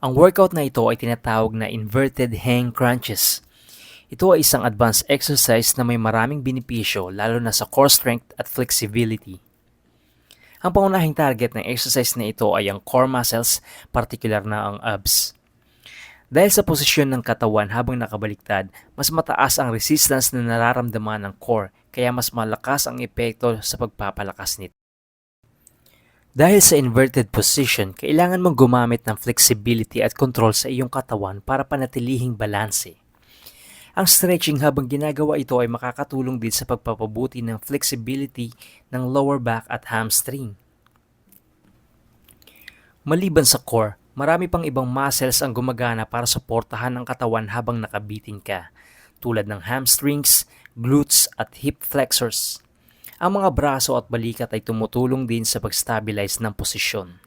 Ang workout na ito ay tinatawag na inverted hang crunches. Ito ay isang advanced exercise na may maraming benepisyo lalo na sa core strength at flexibility. Ang pangunahing target ng exercise na ito ay ang core muscles, partikular na ang abs. Dahil sa posisyon ng katawan habang nakabaliktad, mas mataas ang resistance na nararamdaman ng core kaya mas malakas ang epekto sa pagpapalakas nito. Dahil sa inverted position, kailangan mong gumamit ng flexibility at control sa iyong katawan para panatilihing balanse. Ang stretching habang ginagawa ito ay makakatulong din sa pagpapabuti ng flexibility ng lower back at hamstring. Maliban sa core, marami pang ibang muscles ang gumagana para suportahan ang katawan habang nakabitin ka, tulad ng hamstrings, glutes at hip flexors. Ang mga braso at balikat ay tumutulong din sa pag-stabilize ng posisyon.